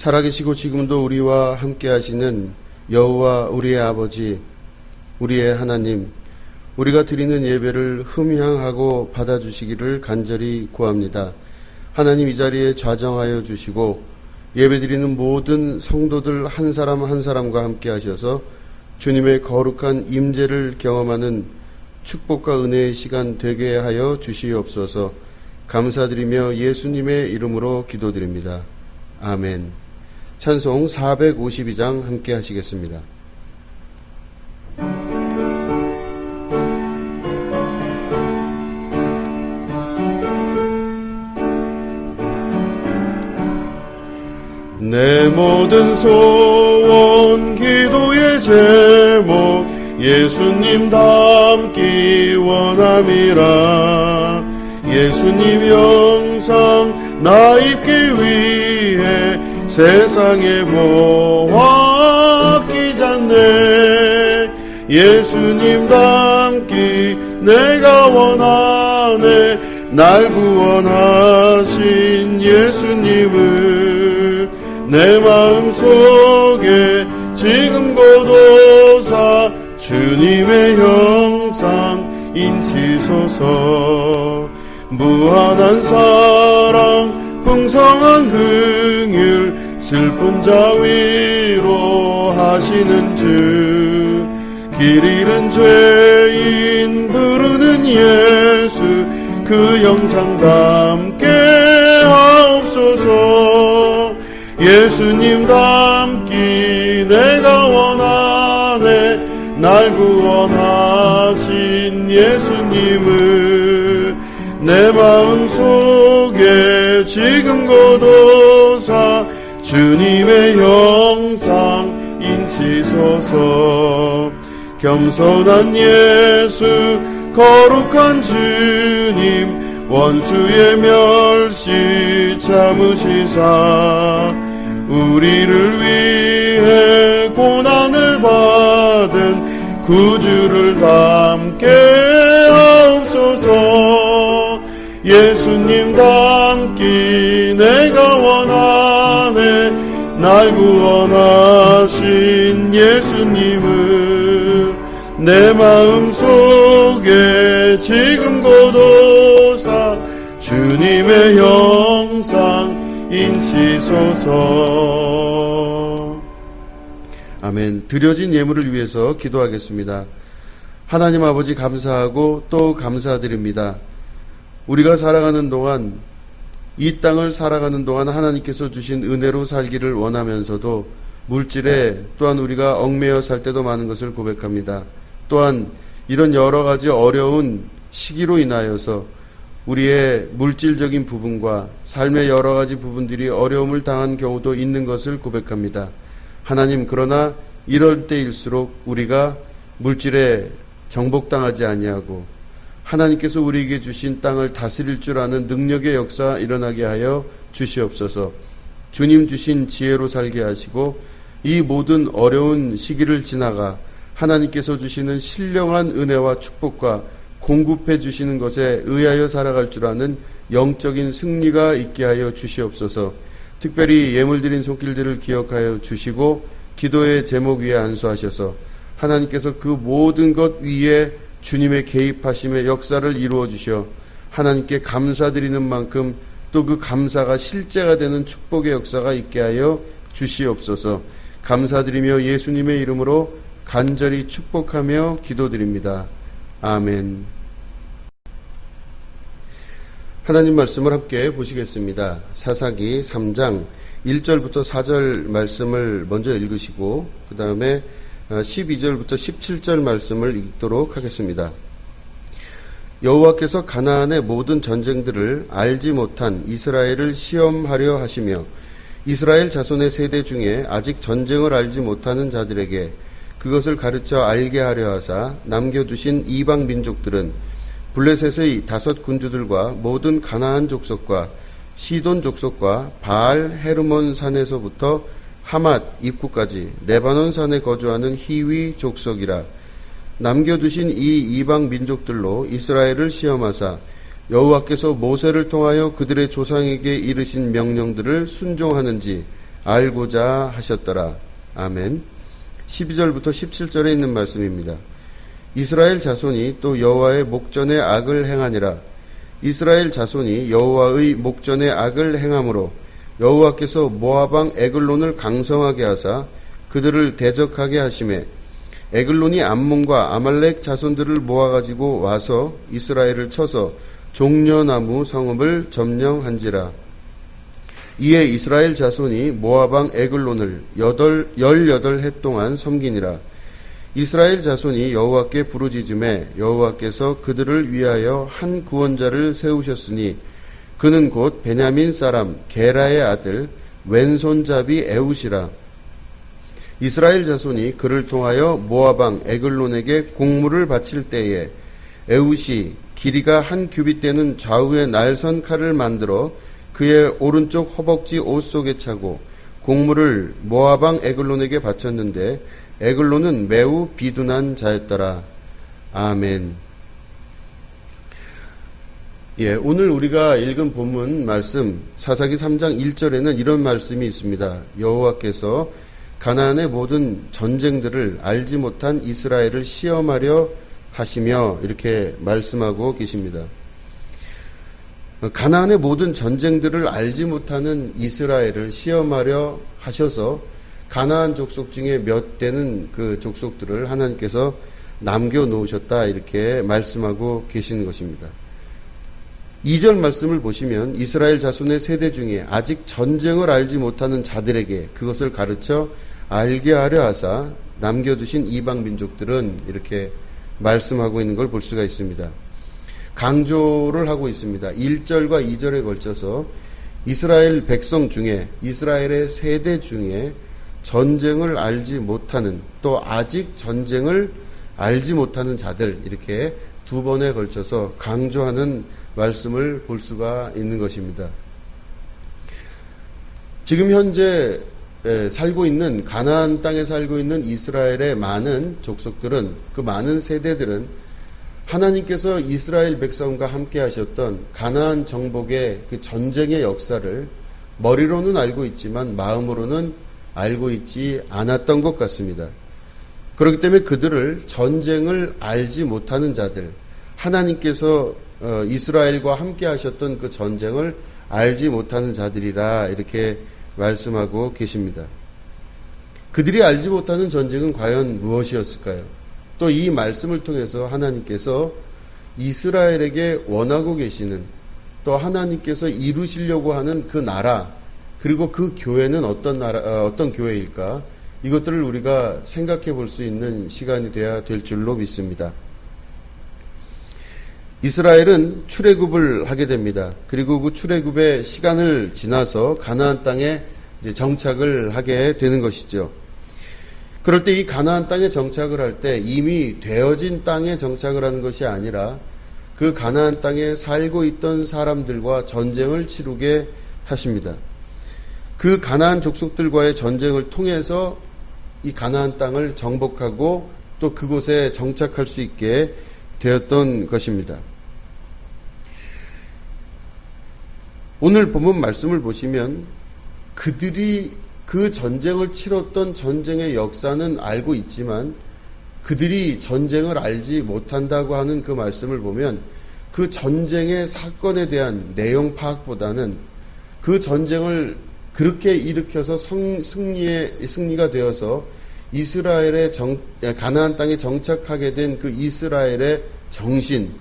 살아계시고 지금도 우리와 함께 하시는 여호와 우리의 아버지, 우리의 하나님, 우리가 드리는 예배를 흠향하고 받아주시기를 간절히 구합니다. 하나님, 이 자리에 좌정하여 주시고 예배드리는 모든 성도들 한 사람 한 사람과 함께 하셔서 주님의 거룩한 임재를 경험하는 축복과 은혜의 시간 되게 하여 주시옵소서. 감사드리며 예수님의 이름으로 기도드립니다. 아멘. 찬송 452장 함께 하시겠습니다. 내 모든 소원 기도의 제목 예수님 닮기 원함이라. 예수님 영상 나 입기 위해 세상에 모아 끼잖네. 예수님 닮기 내가 원하네. 날 구원하신 예수님을 내 마음속에 지금 고도사 주님의 형상 인치소서. 무한한 사랑 풍성한 긍휼 슬픈 자 위로 하시는 주. 길 잃은 죄인 부르는 예수 그 영상 담게 하옵소서. 예수님 닮기 내가 원하네. 날 구원하신 예수님을 내 마음속에 지금 고도사 주님의 형상 인치소서. 겸손한 예수 거룩한 주님 원수의 멸시 참으시사 우리를 위해 고난을 받은 구주를 닮게 하옵소서. 예수님 닮기 내가 원하네. 날 구원하신 예수님을 내 마음속에 지금 고도사 주님의 형상 인치소서. 아멘. 드려진 예물을 위해서 기도하겠습니다. 하나님 아버지, 감사하고 또 감사드립니다. 우리가 살아가는 동안, 이 땅을 살아가는 동안 하나님께서 주신 은혜로 살기를 원하면서도 물질에 또한 우리가 얽매여 살 때도 많은 것을 고백합니다. 또한 이런 여러 가지 어려운 시기로 인하여서 우리의 물질적인 부분과 삶의 여러 가지 부분들이 어려움을 당한 경우도 있는 것을 고백합니다. 하나님, 그러나 이럴 때일수록 우리가 물질에 정복당하지 아니하고 하나님께서 우리에게 주신 땅을 다스릴 줄 아는 능력의 역사 일어나게 하여 주시옵소서. 주님 주신 지혜로 살게 하시고 이 모든 어려운 시기를 지나가 하나님께서 주시는 신령한 은혜와 축복과 공급해 주시는 것에 의하여 살아갈 줄 아는 영적인 승리가 있게 하여 주시옵소서. 특별히 예물 드린 손길들을 기억하여 주시고 기도의 제목 위에 안수하셔서 하나님께서 그 모든 것 위에 주님의 개입하심의 역사를 이루어 주셔 하나님께 감사드리는 만큼 또 그 감사가 실제가 되는 축복의 역사가 있게 하여 주시옵소서. 감사드리며 예수님의 이름으로 간절히 축복하며 기도드립니다. 아멘. 하나님 말씀을 함께 보시겠습니다. 사사기 3장 1절부터 4절 말씀을 먼저 읽으시고 그 다음에 12절부터 17절 말씀을 읽도록 하겠습니다. 여호와께서 가나안의 모든 전쟁들을 알지 못한 이스라엘을 시험하려 하시며 이스라엘 자손의 세대 중에 아직 전쟁을 알지 못하는 자들에게 그것을 가르쳐 알게 하려 하사 남겨두신 이방 민족들은 블레셋의 5 군주들과 모든 가나안 족속과 시돈 족속과 바알 헤르몬 산에서부터 하맛 입구까지 레바논 산에 거주하는 히위 족속이라. 남겨두신 이 이방 민족들로 이스라엘을 시험하사 여호와께서 모세를 통하여 그들의 조상에게 이르신 명령들을 순종하는지 알고자 하셨더라. 아멘. 12절부터 17절에 있는 말씀입니다. 이스라엘 자손이 또 여호와의 목전에 악을 행하니라. 이스라엘 자손이 여호와의 목전에 악을 행함으로 여호와께서 모압 왕 에글론을 강성하게 하사 그들을 대적하게 하시매 에글론이 암몬과 아말렉 자손들을 모아가지고 와서 이스라엘을 쳐서 종려나무 성읍을 점령한지라. 이에 이스라엘 자손이 모압 왕 에글론을 18해 동안 섬기니라. 이스라엘 자손이 여호와께 부르짖음에 여호와께서 그들을 위하여 한 구원자를 세우셨으니 그는 곧 베냐민 사람 게라의 아들 왼손잡이 에웃이라. 이스라엘 자손이 그를 통하여 모압 왕 에글론에게 공물을 바칠 때에 에웃이 길이가 한 규빗 되는 좌우에 날선 칼을 만들어 그의 오른쪽 허벅지 옷 속에 차고 공물을 모압 왕 에글론에게 바쳤는데 에글론은 매우 비둔한 자였더라. 아멘. 오늘 우리가 읽은 본문 말씀 사사기 3장 1절에는 이런 말씀이 있습니다. 여호와께서 가나안의 모든 전쟁들을 알지 못한 이스라엘을 시험하려 하시며 이렇게 말씀하고 계십니다. 가나안의 모든 전쟁들을 알지 못하는 이스라엘을 시험하려 하셔서 가나안 족속 중에 몇 되는 그 족속들을 하나님께서 남겨놓으셨다 이렇게 말씀하고 계시는 것입니다. 2절 말씀을 보시면 이스라엘 자손의 세대 중에 아직 전쟁을 알지 못하는 자들에게 그것을 가르쳐 알게 하려 하사 남겨두신 이방 민족들은 이렇게 말씀하고 있는 걸 볼 수가 있습니다. 강조를 하고 있습니다. 1절과 2절에 걸쳐서 이스라엘 백성 중에 이스라엘의 세대 중에 전쟁을 알지 못하는 또 아직 전쟁을 알지 못하는 자들 이렇게 두 번에 걸쳐서 강조하는 말씀을 볼 수가 있는 것입니다. 지금 현재 살고 있는 가나안 땅에 살고 있는 이스라엘의 많은 족속들은 그 많은 세대들은 하나님께서 이스라엘 백성과 함께 하셨던 가나안 정복의 그 전쟁의 역사를 머리로는 알고 있지만 마음으로는 알고 있지 않았던 것 같습니다. 그렇기 때문에 그들을 전쟁을 알지 못하는 자들, 하나님께서 이스라엘과 함께 하셨던 그 전쟁을 알지 못하는 자들이라 이렇게 말씀하고 계십니다. 그들이 알지 못하는 전쟁은 과연 무엇이었을까요? 또 이 말씀을 통해서 하나님께서 이스라엘에게 원하고 계시는 또 하나님께서 이루시려고 하는 그 나라 그리고 그 교회는 어떤 교회일까? 이것들을 우리가 생각해 볼 수 있는 시간이 되어야 될 줄로 믿습니다. 이스라엘은 출애굽을 하게 됩니다. 그리고 그 출애굽의 시간을 지나서 가나안 땅에 이제 정착을 하게 되는 것이죠. 그럴 때 이 가나안 땅에 정착을 할 때 이미 되어진 땅에 정착을 하는 것이 아니라 그 가나안 땅에 살고 있던 사람들과 전쟁을 치르게 하십니다. 그 가나안 족속들과의 전쟁을 통해서 이 가나안 땅을 정복하고 또 그곳에 정착할 수 있게 되었던 것입니다. 오늘 본문 말씀을 보시면 그들이 그 전쟁을 치렀던 전쟁의 역사는 알고 있지만 그들이 전쟁을 알지 못한다고 하는 그 말씀을 보면 그 전쟁의 사건에 대한 내용 파악보다는 그 전쟁을 그렇게 일으켜서 승리가 되어서 이스라엘의 가나안 땅에 정착하게 된 그 이스라엘의 정신,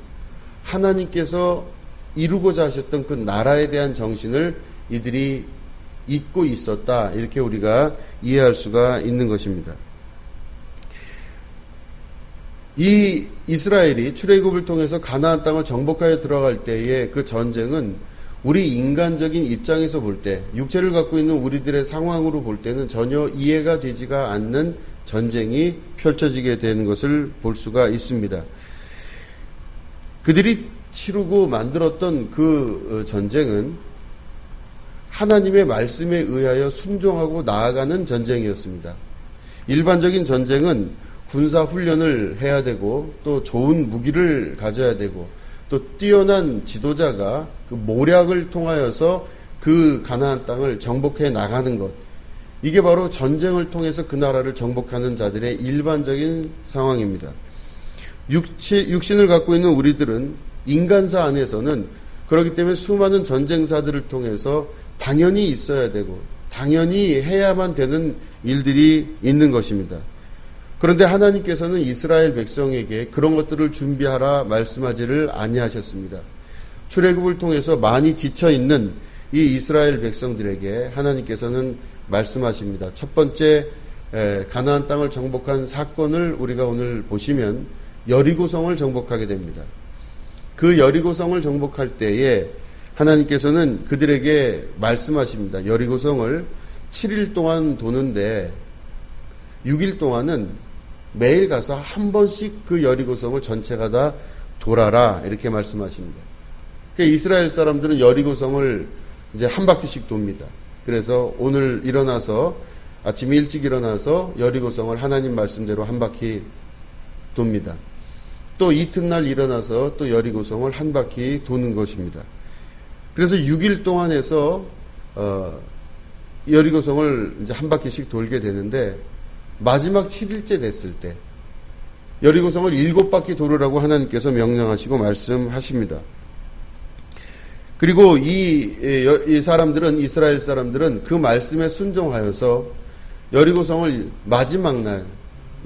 하나님께서 이루고자 하셨던 그 나라에 대한 정신을 이들이 잊고 있었다. 이렇게 우리가 이해할 수가 있는 것입니다. 이 이스라엘이 출애굽을 통해서 가나안 땅을 정복하여 들어갈 때의 그 전쟁은 우리 인간적인 입장에서 볼 때, 육체를 갖고 있는 우리들의 상황으로 볼 때는 전혀 이해가 되지가 않는 전쟁이 펼쳐지게 되는 것을 볼 수가 있습니다. 그들이 치르고 만들었던 그 전쟁은 하나님의 말씀에 의하여 순종하고 나아가는 전쟁이었습니다. 일반적인 전쟁은 군사 훈련을 해야 되고 또 좋은 무기를 가져야 되고 또 뛰어난 지도자가 그 모략을 통하여서 그 가나안 땅을 정복해 나가는 것, 이게 바로 전쟁을 통해서 그 나라를 정복하는 자들의 일반적인 상황입니다. 육신을 갖고 있는 우리들은 인간사 안에서는 그렇기 때문에 수많은 전쟁사들을 통해서 당연히 있어야 되고 당연히 해야만 되는 일들이 있는 것입니다. 그런데 하나님께서는 이스라엘 백성에게 그런 것들을 준비하라 말씀하지를 아니하셨습니다. 출애굽을 통해서 많이 지쳐있는 이 이스라엘 백성들에게 하나님께서는 말씀하십니다. 첫 번째 가나안 땅을 정복한 사건을 우리가 오늘 보시면 여리고성을 정복하게 됩니다. 그 여리고성을 정복할 때에 하나님께서는 그들에게 말씀하십니다. 여리고성을 7일 동안 도는데 6일 동안은 매일 가서 한 번씩 그 여리고성을 전체가 다 돌아라 이렇게 말씀하십니다. 그러니까 이스라엘 사람들은 여리고성을 이제 한 바퀴씩 돕니다. 그래서 오늘 일어나서 아침 일찍 일어나서 여리고성을 하나님 말씀대로 한 바퀴 돕니다. 또 이튿날 일어나서 또 여리고성을 한 바퀴 도는 것입니다. 그래서 6일 동안 해서 여리고성을 이제 한 바퀴씩 돌게 되는데 마지막 7일째 됐을 때 여리고성을 7바퀴 도르라고 하나님께서 명령하시고 말씀하십니다. 그리고 이 사람들은 이스라엘 사람들은 그 말씀에 순종하여서 여리고성을 마지막 날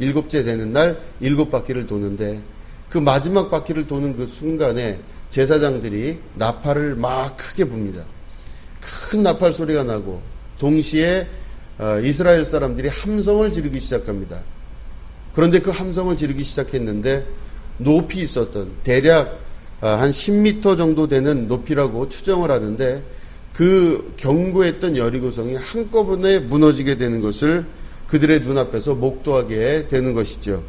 7째 되는 날 7바퀴를 도는데 그 마지막 바퀴를 도는 그 순간에 제사장들이 나팔을 막 크게 붑니다. 큰 나팔 소리가 나고 동시에 이스라엘 사람들이 함성을 지르기 시작합니다. 그런데 그 함성을 지르기 시작했는데 높이 있었던 대략 한 10m 정도 되는 높이라고 추정을 하는데 그 견고했던 여리고성이 한꺼번에 무너지게 되는 것을 그들의 눈앞에서 목도하게 되는 것이죠.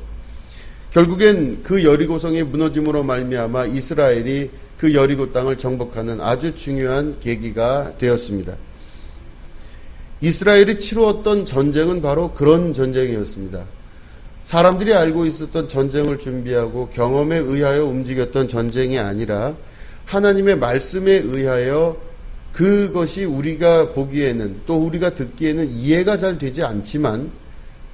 결국엔 그 여리고성이 무너짐으로 말미암아 이스라엘이 그 여리고 땅을 정복하는 아주 중요한 계기가 되었습니다. 이스라엘이 치루었던 전쟁은 바로 그런 전쟁이었습니다. 사람들이 알고 있었던 전쟁을 준비하고 경험에 의하여 움직였던 전쟁이 아니라 하나님의 말씀에 의하여 그것이 우리가 보기에는 또 우리가 듣기에는 이해가 잘 되지 않지만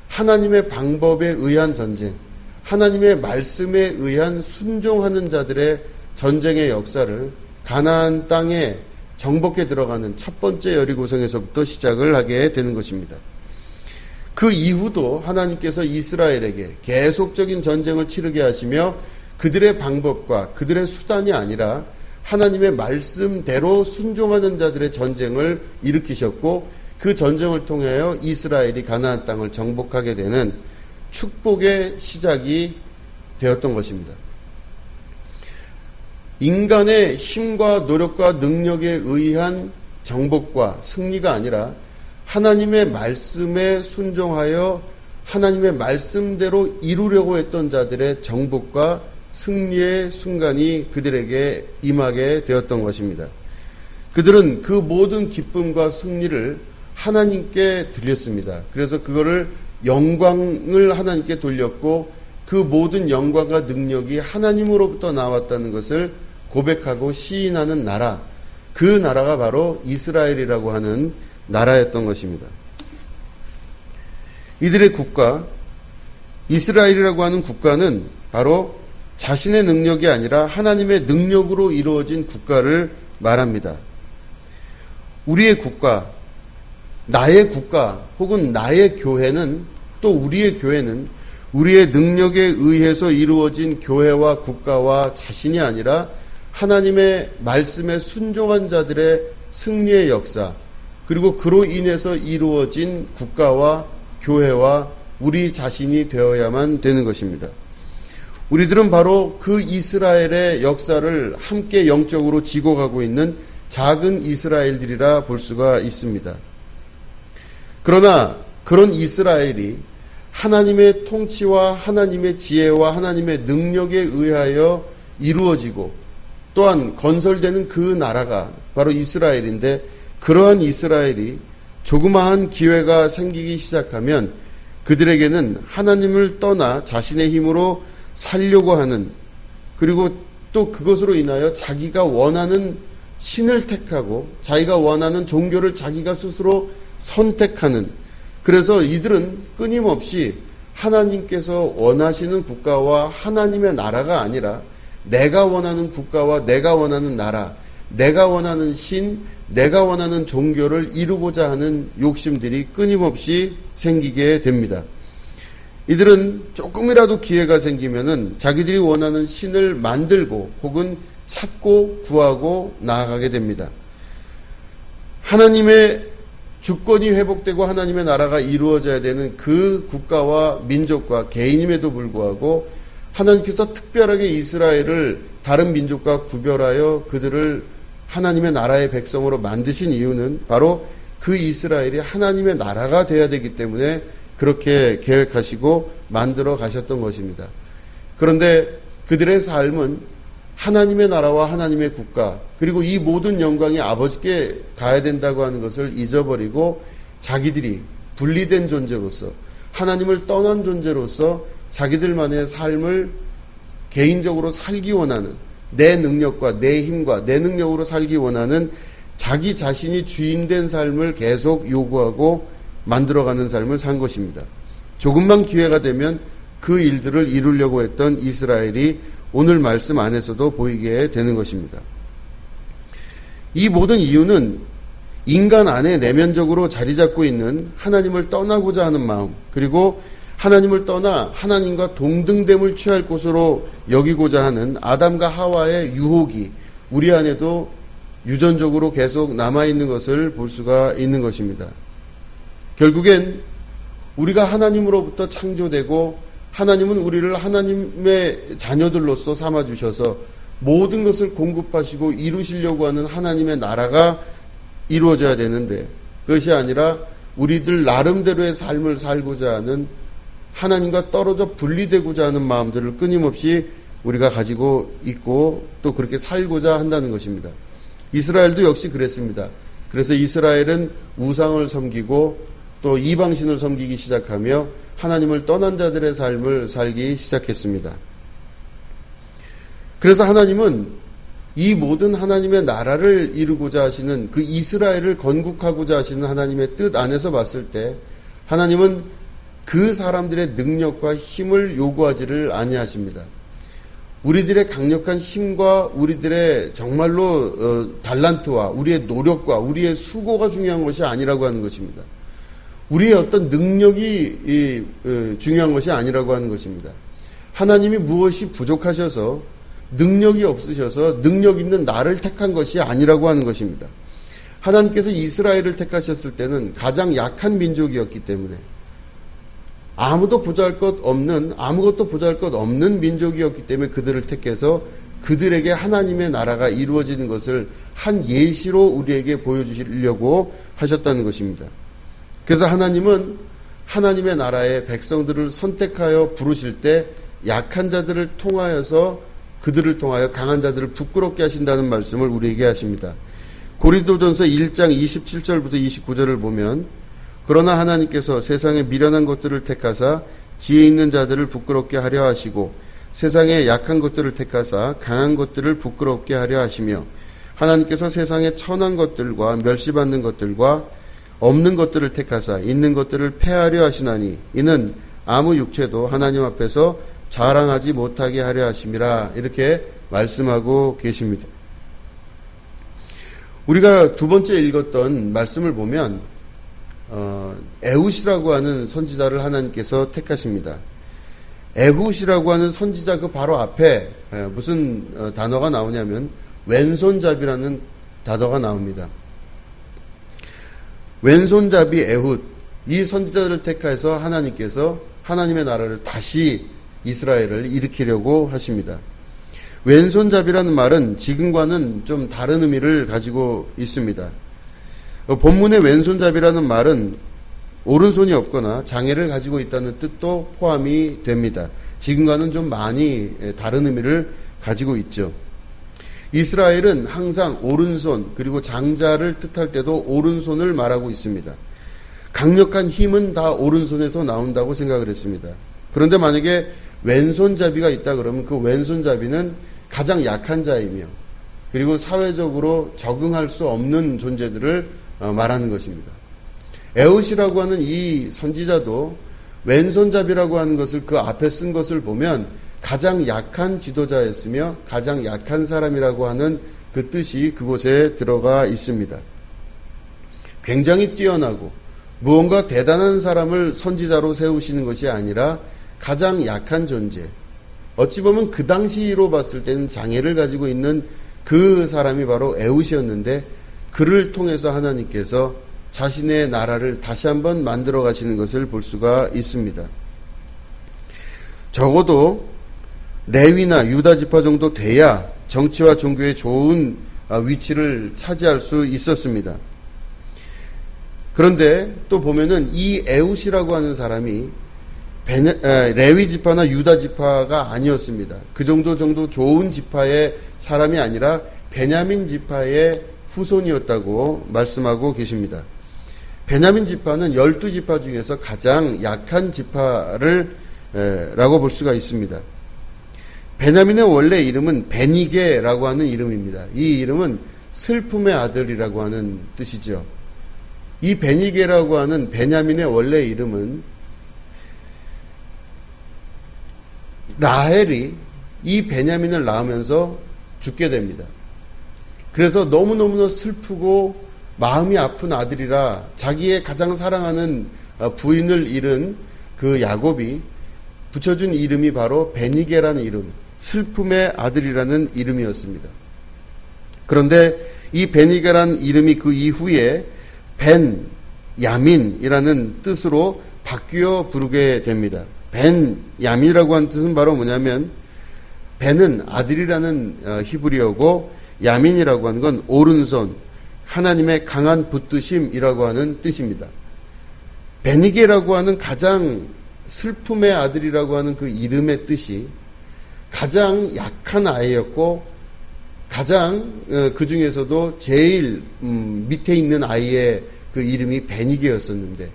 하나님의 방법에 의한 전쟁, 하나님의 말씀에 의한 순종하는 자들의 전쟁의 역사를 가나안 땅에 정복해 들어가는 첫 번째 여리고성에서부터 시작을 하게 되는 것입니다. 그 이후도 하나님께서 이스라엘에게 계속적인 전쟁을 치르게 하시며 그들의 방법과 그들의 수단이 아니라 하나님의 말씀대로 순종하는 자들의 전쟁을 일으키셨고 그 전쟁을 통하여 이스라엘이 가나안 땅을 정복하게 되는 축복의 시작이 되었던 것입니다. 인간의 힘과 노력과 능력에 의한 정복과 승리가 아니라 하나님의 말씀에 순종하여 하나님의 말씀대로 이루려고 했던 자들의 정복과 승리의 순간이 그들에게 임하게 되었던 것입니다. 그들은 그 모든 기쁨과 승리를 하나님께 드렸습니다. 그래서 그거를 영광을 하나님께 돌렸고 그 모든 영광과 능력이 하나님으로부터 나왔다는 것을 고백하고 시인하는 나라, 그 나라가 바로 이스라엘이라고 하는 나라였던 것입니다. 이들의 국가, 이스라엘이라고 하는 국가는 바로 자신의 능력이 아니라 하나님의 능력으로 이루어진 국가를 말합니다. 우리의 국가, 나의 국가 혹은 나의 교회는 또 우리의 교회는 우리의 능력에 의해서 이루어진 교회와 국가와 자신이 아니라 하나님의 말씀에 순종한 자들의 승리의 역사 그리고 그로 인해서 이루어진 국가와 교회와 우리 자신이 되어야만 되는 것입니다. 우리들은 바로 그 이스라엘의 역사를 함께 영적으로 지고 가고 있는 작은 이스라엘들이라 볼 수가 있습니다. 그러나 그런 이스라엘이 하나님의 통치와 하나님의 지혜와 하나님의 능력에 의하여 이루어지고 또한 건설되는 그 나라가 바로 이스라엘인데 그러한 이스라엘이 조그마한 기회가 생기기 시작하면 그들에게는 하나님을 떠나 자신의 힘으로 살려고 하는 그리고 또 그것으로 인하여 자기가 원하는 신을 택하고 자기가 원하는 종교를 자기가 스스로 선택하는 그래서 이들은 끊임없이 하나님께서 원하시는 국가와 하나님의 나라가 아니라 내가 원하는 국가와 내가 원하는 나라, 내가 원하는 신, 내가 원하는 종교를 이루고자 하는 욕심들이 끊임없이 생기게 됩니다. 이들은 조금이라도 기회가 생기면은 자기들이 원하는 신을 만들고 혹은 찾고 구하고 나아가게 됩니다. 하나님의 주권이 회복되고 하나님의 나라가 이루어져야 되는 그 국가와 민족과 개인임에도 불구하고 하나님께서 특별하게 이스라엘을 다른 민족과 구별하여 그들을 하나님의 나라의 백성으로 만드신 이유는 바로 그 이스라엘이 하나님의 나라가 되어야 되기 때문에 그렇게 계획하시고 만들어 가셨던 것입니다. 그런데 그들의 삶은 하나님의 나라와 하나님의 국가 그리고 이 모든 영광이 아버지께 가야 된다고 하는 것을 잊어버리고 자기들이 분리된 존재로서 하나님을 떠난 존재로서 자기들만의 삶을 개인적으로 살기 원하는 내 능력과 내 힘과 내 능력으로 살기 원하는 자기 자신이 주인된 삶을 계속 요구하고 만들어가는 삶을 산 것입니다. 조금만 기회가 되면 그 일들을 이루려고 했던 이스라엘이 오늘 말씀 안에서도 보이게 되는 것입니다. 이 모든 이유는 인간 안에 내면적으로 자리 잡고 있는 하나님을 떠나고자 하는 마음, 그리고 하나님을 떠나 하나님과 동등됨을 취할 곳으로 여기고자 하는 아담과 하와의 유혹이 우리 안에도 유전적으로 계속 남아있는 것을 볼 수가 있는 것입니다. 결국엔 우리가 하나님으로부터 창조되고 하나님은 우리를 하나님의 자녀들로서 삼아주셔서 모든 것을 공급하시고 이루시려고 하는 하나님의 나라가 이루어져야 되는데 그것이 아니라 우리들 나름대로의 삶을 살고자 하는 하나님과 떨어져 분리되고자 하는 마음들을 끊임없이 우리가 가지고 있고 또 그렇게 살고자 한다는 것입니다. 이스라엘도 역시 그랬습니다. 그래서 이스라엘은 우상을 섬기고 또 이방신을 섬기기 시작하며 하나님을 떠난 자들의 삶을 살기 시작했습니다. 그래서 하나님은 이 모든 하나님의 나라를 이루고자 하시는 그 이스라엘을 건국하고자 하시는 하나님의 뜻 안에서 봤을 때 하나님은 그 사람들의 능력과 힘을 요구하지를 아니하십니다. 우리들의 강력한 힘과 우리들의 정말로 달란트와 우리의 노력과 우리의 수고가 중요한 것이 아니라고 하는 것입니다. 우리의 어떤 능력이 중요한 것이 아니라고 하는 것입니다. 하나님이 무엇이 부족하셔서 능력이 없으셔서 능력 있는 나를 택한 것이 아니라고 하는 것입니다. 하나님께서 이스라엘을 택하셨을 때는 가장 약한 민족이었기 때문에 아무것도 보잘것 없는 민족이었기 때문에 그들을 택해서 그들에게 하나님의 나라가 이루어지는 것을 한 예시로 우리에게 보여주시려고 하셨다는 것입니다. 그래서 하나님은 하나님의 나라의 백성들을 선택하여 부르실 때 약한 자들을 통하여서 그들을 통하여 강한 자들을 부끄럽게 하신다는 말씀을 우리에게 하십니다. 고린도전서 1장 27절부터 29절을 보면 그러나 하나님께서 세상의 미련한 것들을 택하사 지혜 있는 자들을 부끄럽게 하려 하시고 세상의 약한 것들을 택하사 강한 것들을 부끄럽게 하려 하시며 하나님께서 세상의 천한 것들과 멸시받는 것들과 없는 것들을 택하사 있는 것들을 폐하려 하시나니 이는 아무 육체도 하나님 앞에서 자랑하지 못하게 하려 하심이라 이렇게 말씀하고 계십니다. 우리가 두 번째 읽었던 말씀을 보면 에훗이라고 하는 선지자를 하나님께서 택하십니다. 에훗이라고 하는 선지자 그 바로 앞에 무슨 단어가 나오냐면 왼손잡이라는 단어가 나옵니다. 왼손잡이 에훗, 이 선지자를 택해서 하나님께서 하나님의 나라를 다시 이스라엘을 일으키려고 하십니다. 왼손잡이라는 말은 지금과는 좀 다른 의미를 가지고 있습니다. 본문의 왼손잡이라는 말은 오른손이 없거나 장애를 가지고 있다는 뜻도 포함이 됩니다. 지금과는 좀 많이 다른 의미를 가지고 있죠. 이스라엘은 항상 오른손 그리고 장자를 뜻할 때도 오른손을 말하고 있습니다. 강력한 힘은 다 오른손에서 나온다고 생각을 했습니다. 그런데 만약에 왼손잡이가 있다 그러면 그 왼손잡이는 가장 약한 자이며 그리고 사회적으로 적응할 수 없는 존재들을 말하는 것입니다. 에웃이라고 하는 이 선지자도 왼손잡이라고 하는 것을 그 앞에 쓴 것을 보면 가장 약한 지도자였으며 가장 약한 사람이라고 하는 그 뜻이 그곳에 들어가 있습니다. 굉장히 뛰어나고 무언가 대단한 사람을 선지자로 세우시는 것이 아니라 가장 약한 존재, 어찌 보면 그 당시로 봤을 때는 장애를 가지고 있는 그 사람이 바로 에웃이었는데 그를 통해서 하나님께서 자신의 나라를 다시 한번 만들어 가시는 것을 볼 수가 있습니다. 적어도 레위나 유다 지파 정도 돼야 정치와 종교에 좋은 위치를 차지할 수 있었습니다. 그런데 또 보면은 이 에웃이라고 하는 사람이 레위 지파나 유다 지파가 아니었습니다. 그 정도 좋은 지파의 사람이 아니라 베냐민 지파의 후손이었다고 말씀하고 계십니다. 베냐민 지파는 12지파 중에서 가장 약한 지파를 라고 볼 수가 있습니다. 베냐민의 원래 이름은 베니게라고 하는 이름입니다. 이 이름은 슬픔의 아들이라고 하는 뜻이죠. 이 베니게라고 하는 베냐민의 원래 이름은 라헬이 이 베냐민을 낳으면서 죽게 됩니다. 그래서 너무너무 슬프고 마음이 아픈 아들이라 자기의 가장 사랑하는 부인을 잃은 그 야곱이 붙여준 이름이 바로 베니게라는 이름, 슬픔의 아들이라는 이름이었습니다. 그런데 이 베니게라는 이름이 그 이후에 벤 야민이라는 뜻으로 바뀌어 부르게 됩니다. 벤 야민이라고 하는 뜻은 바로 뭐냐면 벤은 아들이라는 히브리어고 야민이라고 하는 건 오른손, 하나님의 강한 붙드심이라고 하는 뜻입니다. 베니게라고 하는 가장 슬픔의 아들이라고 하는 그 이름의 뜻이 가장 약한 아이였고 가장 그 중에서도 제일 밑에 있는 아이의 그 이름이 베니게였었는데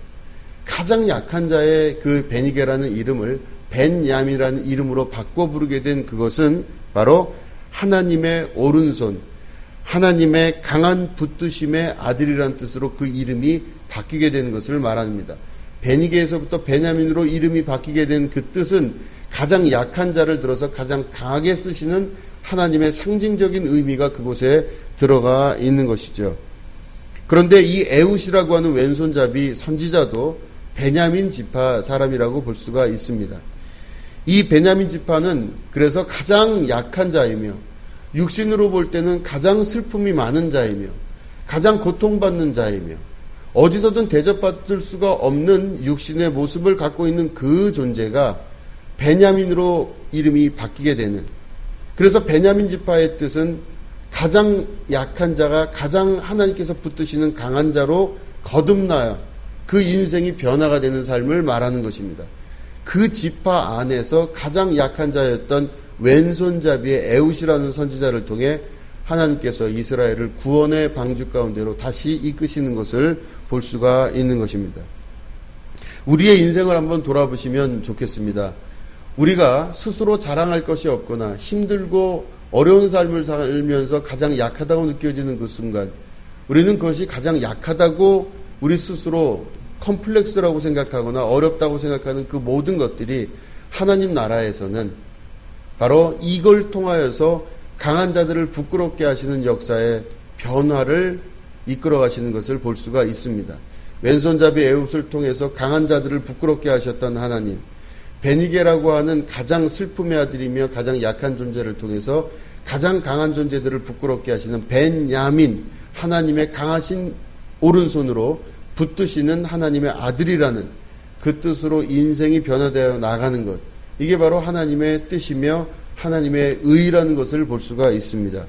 가장 약한 자의 그 베니게라는 이름을 벤야민이라는 이름으로 바꿔 부르게 된 그것은 바로 하나님의 오른손, 하나님의 강한 붙드심의 아들이라는 뜻으로 그 이름이 바뀌게 되는 것을 말합니다. 베니게에서부터 베냐민으로 이름이 바뀌게 된 그 뜻은 가장 약한 자를 들어서 가장 강하게 쓰시는 하나님의 상징적인 의미가 그곳에 들어가 있는 것이죠. 그런데 이 에웃이라고 하는 왼손잡이 선지자도 베냐민 지파 사람이라고 볼 수가 있습니다. 이 베냐민 지파는 그래서 가장 약한 자이며 육신으로 볼 때는 가장 슬픔이 많은 자이며 가장 고통받는 자이며 어디서든 대접받을 수가 없는 육신의 모습을 갖고 있는 그 존재가 베냐민으로 이름이 바뀌게 되는, 그래서 베냐민 지파의 뜻은 가장 약한 자가 가장 하나님께서 붙드시는 강한 자로 거듭나야 그 인생이 변화가 되는 삶을 말하는 것입니다. 그 지파 안에서 가장 약한 자였던 왼손잡이의 에웃이라는 선지자를 통해 하나님께서 이스라엘을 구원의 방주 가운데로 다시 이끄시는 것을 볼 수가 있는 것입니다. 우리의 인생을 한번 돌아보시면 좋겠습니다. 우리가 스스로 자랑할 것이 없거나 힘들고 어려운 삶을 살면서 가장 약하다고 느껴지는 그 순간 우리는 그것이 가장 약하다고 우리 스스로 컴플렉스라고 생각하거나 어렵다고 생각하는 그 모든 것들이 하나님 나라에서는 바로 이걸 통하여서 강한 자들을 부끄럽게 하시는 역사의 변화를 이끌어 가시는 것을 볼 수가 있습니다. 왼손잡이 에웃을 통해서 강한 자들을 부끄럽게 하셨던 하나님, 베니게라고 하는 가장 슬픔의 아들이며 가장 약한 존재를 통해서 가장 강한 존재들을 부끄럽게 하시는 벤야민, 하나님의 강하신 오른손으로 붙드시는 하나님의 아들이라는 그 뜻으로 인생이 변화되어 나가는 것, 이게 바로 하나님의 뜻이며 하나님의 의라는 것을 볼 수가 있습니다.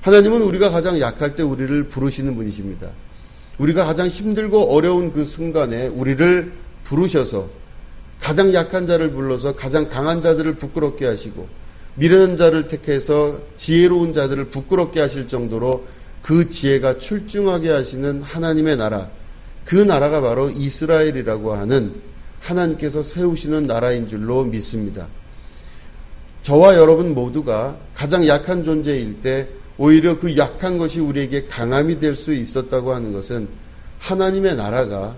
하나님은 우리가 가장 약할 때 우리를 부르시는 분이십니다. 우리가 가장 힘들고 어려운 그 순간에 우리를 부르셔서 가장 약한 자를 불러서 가장 강한 자들을 부끄럽게 하시고 미련한 자를 택해서 지혜로운 자들을 부끄럽게 하실 정도로 그 지혜가 출중하게 하시는 하나님의 나라, 그 나라가 바로 이스라엘이라고 하는 하나님께서 세우시는 나라인 줄로 믿습니다. 저와 여러분 모두가 가장 약한 존재일 때 오히려 그 약한 것이 우리에게 강함이 될 수 있었다고 하는 것은 하나님의 나라가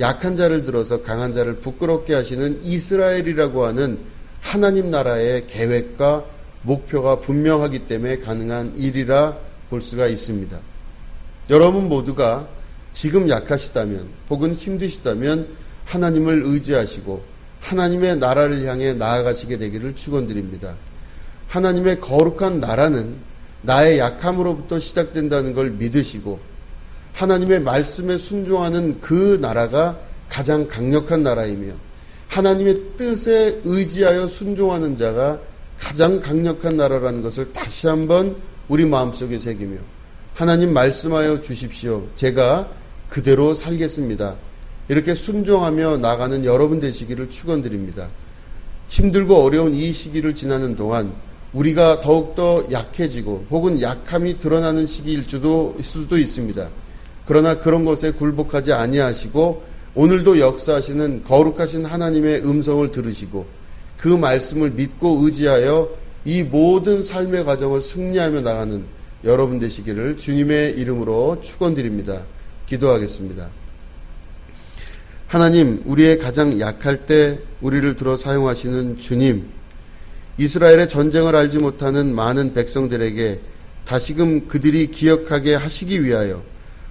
약한 자를 들어서 강한 자를 부끄럽게 하시는 이스라엘이라고 하는 하나님 나라의 계획과 목표가 분명하기 때문에 가능한 일이라 볼 수가 있습니다. 여러분 모두가 지금 약하시다면 혹은 힘드시다면 하나님을 의지하시고 하나님의 나라를 향해 나아가시게 되기를 축원드립니다. 하나님의 거룩한 나라는 나의 약함으로부터 시작된다는 걸 믿으시고 하나님의 말씀에 순종하는 그 나라가 가장 강력한 나라이며 하나님의 뜻에 의지하여 순종하는 자가 가장 강력한 나라라는 것을 다시 한번 우리 마음속에 새기며 하나님 말씀하여 주십시오. 제가 그대로 살겠습니다. 이렇게 순종하며 나가는 여러분 되시기를 축원드립니다. 힘들고 어려운 이 시기를 지나는 동안 우리가 더욱더 약해지고 혹은 약함이 드러나는 시기일 수도 있습니다. 그러나 그런 것에 굴복하지 아니하시고 오늘도 역사하시는 거룩하신 하나님의 음성을 들으시고 그 말씀을 믿고 의지하여 이 모든 삶의 과정을 승리하며 나가는 여러분 되시기를 주님의 이름으로 축원드립니다. 기도하겠습니다. 하나님, 우리의 가장 약할 때 우리를 들어 사용하시는 주님, 이스라엘의 전쟁을 알지 못하는 많은 백성들에게 다시금 그들이 기억하게 하시기 위하여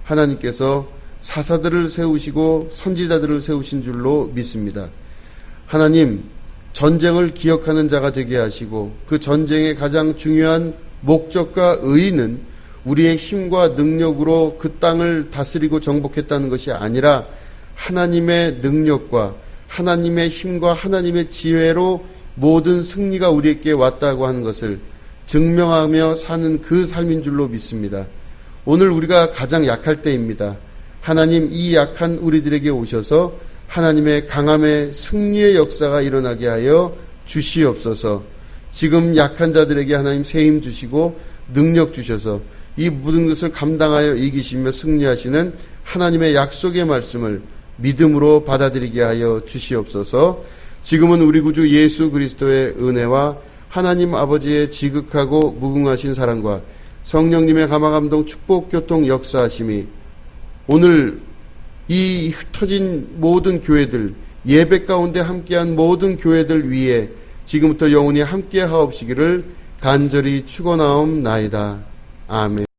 하나님께서 사사들을 세우시고 선지자들을 세우신 줄로 믿습니다. 하나님, 전쟁을 기억하는 자가 되게 하시고 그 전쟁의 가장 중요한 목적과 의의는 우리의 힘과 능력으로 그 땅을 다스리고 정복했다는 것이 아니라 하나님의 능력과 하나님의 힘과 하나님의 지혜로 모든 승리가 우리에게 왔다고 하는 것을 증명하며 사는 그 삶인 줄로 믿습니다. 오늘 우리가 가장 약할 때입니다. 하나님, 이 약한 우리들에게 오셔서 하나님의 강함의 승리의 역사가 일어나게 하여 주시옵소서. 지금 약한 자들에게 하나님 새 힘 주시고 능력 주셔서 이 모든 것을 감당하여 이기시며 승리하시는 하나님의 약속의 말씀을 믿음으로 받아들이게 하여 주시옵소서. 지금은 우리 구주 예수 그리스도의 은혜와 하나님 아버지의 지극하고 무궁하신 사랑과 성령님의 감화감동 축복 교통 역사하심이 오늘 이 흩어진 모든 교회들, 예배 가운데 함께한 모든 교회들 위에 지금부터 영원히 함께 하옵시기를 간절히 축원하옵나이다. 아멘.